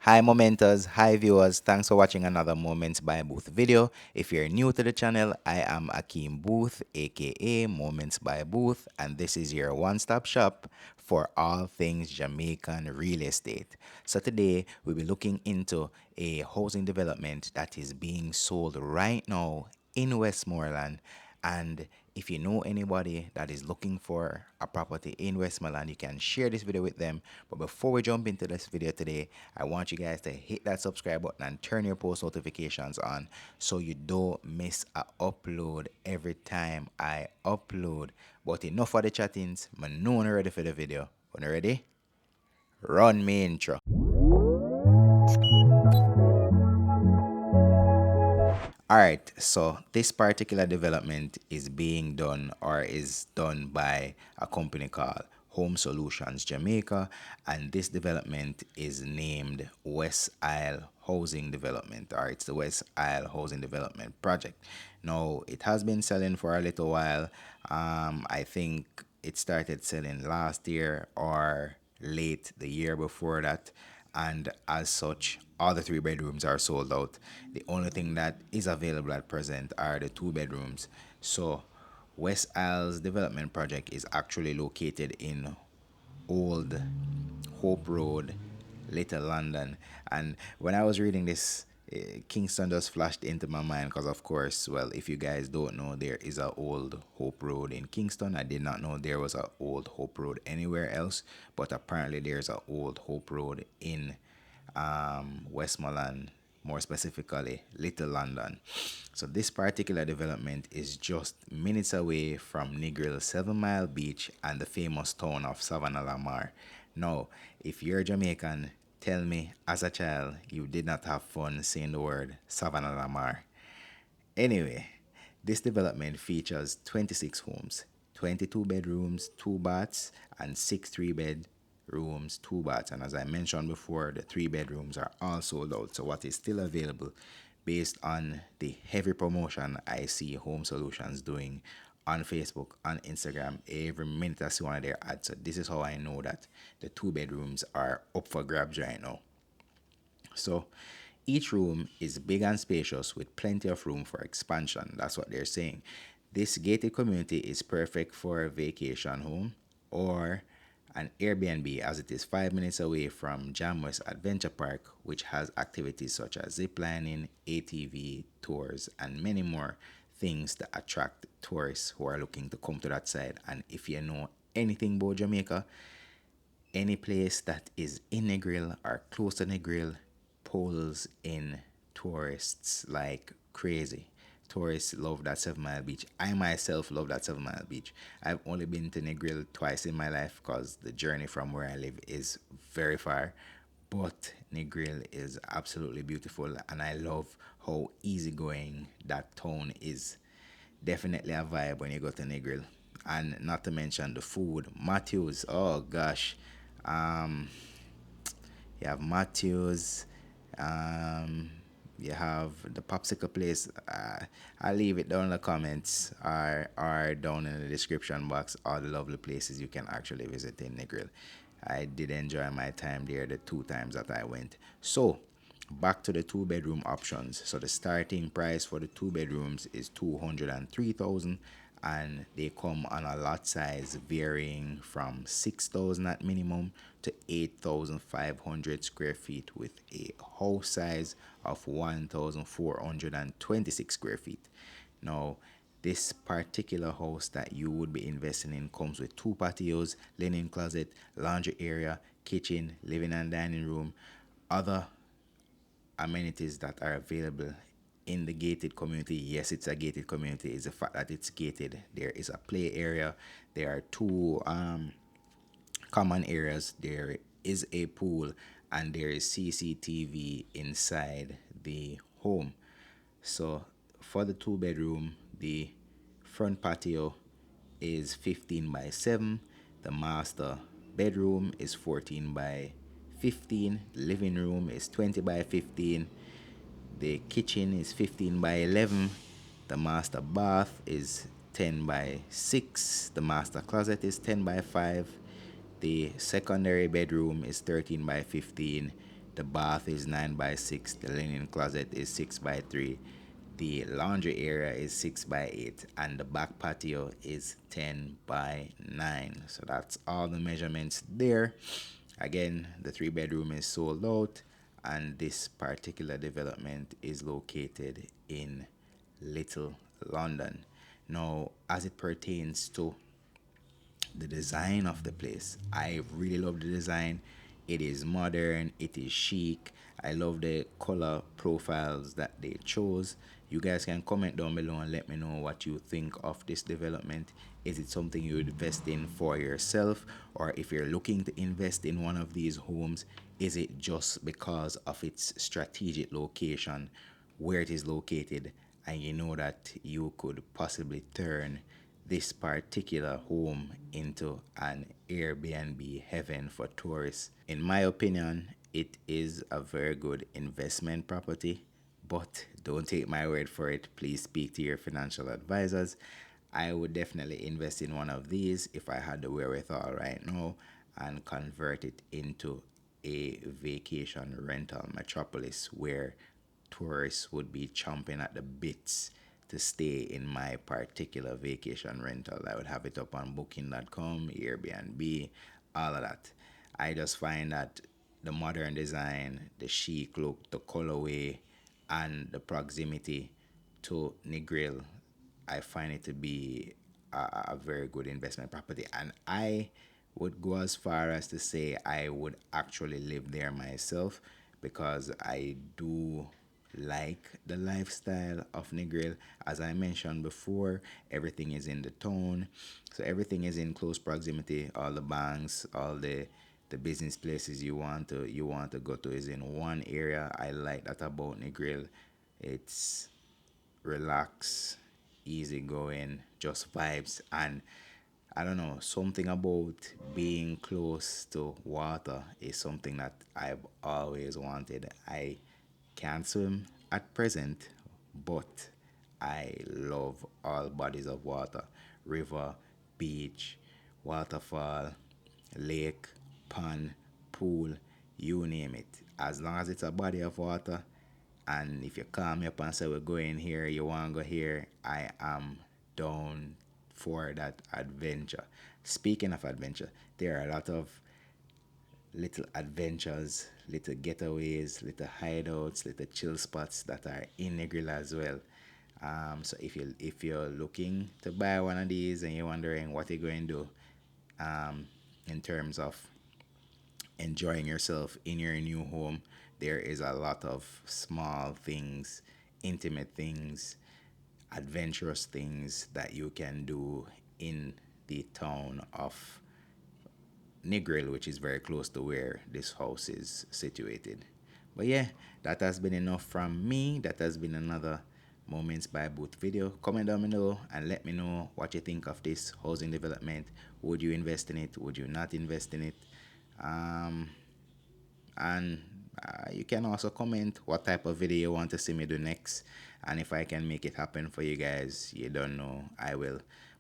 Hi Momenters, hi viewers, thanks for watching another Moments by Booth video. If you're new to the channel, I am Akeem Booth, aka Moments by Booth, and this is your one-stop shop for all things Jamaican real estate. So today we'll be looking into a housing development that is being sold right now in Westmoreland. And if you know anybody that is looking for a property in Westmoreland, you can share this video with them. But before we jump into this video today, I want you guys to hit that subscribe button and turn your post notifications on so you don't miss a upload every time I upload. But enough of the chattings, I know you're ready for the video. When you ready? Run me intro. All right, so this particular development is being done or is done by a company called Home Solutions Jamaica, and this development is named West Isle Housing Development, or it's the West Isle Housing Development Project. Now, it has been selling for a little while. I think it started selling last year or late the year before that, and as such all the three bedrooms are sold out. The only thing that is available at present are the two bedrooms. So West Isles development project is actually located in Old Hope Road, Little London. And when I was reading this, Kingston just flashed into my mind because, of course, well, if you guys don't know, there is a Old Hope Road in Kingston. I did not know there was a Old Hope Road anywhere else, but apparently there's a Old Hope Road in Westmoreland, more specifically Little London. So this particular development is just minutes away from Negril 7 Mile Beach and the famous town of Savannah Lamar. Now, if you're Jamaican, tell me as a child you did not have fun saying the word Savannah Lamar. Anyway, this development features 26 homes, 22 bedrooms, 2 baths, and 6 3 bed rooms, 2 baths. And as I mentioned before, the 3 bedrooms are all sold out. So, what is still available based on the heavy promotion I see Home Solutions doing on Facebook, on Instagram, every minute I see one of their ads. So, this is how I know that the 2 bedrooms are up for grabs right now. So each room is big and spacious with plenty of room for expansion. That's what they're saying. This gated community is perfect for a vacation home or an Airbnb as it is 5 minutes away from Jamwest Adventure Park, which has activities such as ziplining, ATV, tours, and many more things that attract tourists who are looking to come to that side. And if you know anything about Jamaica, any place that is in Negril or close to Negril pulls in tourists like crazy. Tourists love that 7 Mile Beach. I myself love that 7 Mile Beach. I've only been to Negril twice in my life because the journey from where I live is very far. But Negril is absolutely beautiful, and I love how easygoing that town is. Definitely a vibe when you go to Negril. And not to mention the food. Matthews, oh gosh. Um, you have Matthews. Um, you have the popsicle place. I'll leave it down in the comments or down in the description box. All the lovely places you can actually visit in Negril. I did enjoy my time there the 2 times that I went. So, back to the 2 bedroom options. So the starting price for the 2 bedrooms is 203,000, and they come on a lot size varying from 6,000 at minimum to 8,500 square feet with a house size of 1,426 square feet. Now, this particular house that you would be investing in comes with 2 patios, linen closet, laundry area, kitchen, living and dining room, other amenities that are available in the gated community. Yes, it's a gated community. Is the fact that it's gated. There is a play area. There are two common areas. There is a pool, and there is CCTV inside the home. So for the 2 bedroom, the front patio is 15 by 7. The master bedroom is 14 by 15. The living room is 20 by 15. The kitchen is 15 by 11. The master bath is 10 by 6. The master closet is 10 by 5. The secondary bedroom is 13 by 15. The bath is 9 by 6. The linen closet is 6 by 3. The laundry area is 6 by 8. And the back patio is 10 by 9. So that's all the measurements there. Again, the 3 bedroom is sold out. And this particular development is located in Little London. Now, as it pertains to the design of the place. I really love the design. It is modern, it is chic. I love the color profiles that they chose. You guys can comment down below and let me know what you think of this development. Is it something you would invest in for yourself? Or if you're looking to invest in one of these homes, is it just because of its strategic location, where it is located, and you know that you could possibly turn this particular home into an Airbnb heaven for tourists? In my opinion, it is a very good investment property, but don't take my word for it. Please speak to your financial advisors. I would definitely invest in one of these if I had the wherewithal right now and convert it into a vacation rental metropolis where tourists would be chomping at the bits to stay in my particular vacation rental. I would have it up on booking.com, Airbnb, all of that. I just find that the modern design, the chic look, the colorway, and the proximity to Negril, I find it to be a very good investment property. And I would go as far as to say I would actually live there myself because I do like the lifestyle of Negril. As I mentioned before, everything is in the town, so everything is in close proximity. All the banks, all the business places you want to go to is in one area. I like that about Negril. It's relax, easy going, just vibes. And I don't know, something about being close to water is something that I've always wanted. I can't swim at present, but I love all bodies of water: river, beach, waterfall, lake, pond, pool, you name it. As long as it's a body of water, and if you call me up and say we're going here, you want to go here, I am down for that adventure. Speaking of adventure, there are a lot of little adventures, little getaways, little hideouts, little chill spots that are in Negril as well. So if you're looking to buy one of these and you're wondering what you're going to do, in terms of enjoying yourself in your new home, there is a lot of small things, intimate things, adventurous things that you can do in the town of Negril, which is very close to where this house is situated. But yeah, that has been enough from me. That has been another Moments by Boothe video. Comment down below and let me know what you think of this housing development. Would you invest in it? Would you not invest in it? Um, and you can also comment what type of video you want to see me do next, and if I can make it happen for you guys, you don't know, I will.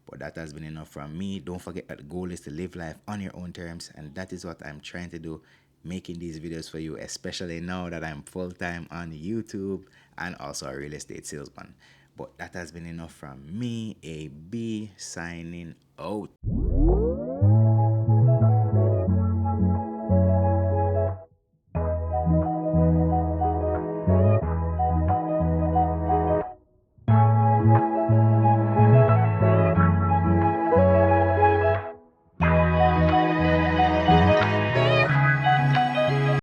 But that has been enough from me. Don't forget that the goal is to live life on your own terms, and that is what I'm trying to do, making these videos for you, especially now that I'm full-time on YouTube and also a real estate salesman. But that has been enough from me, AB, signing out.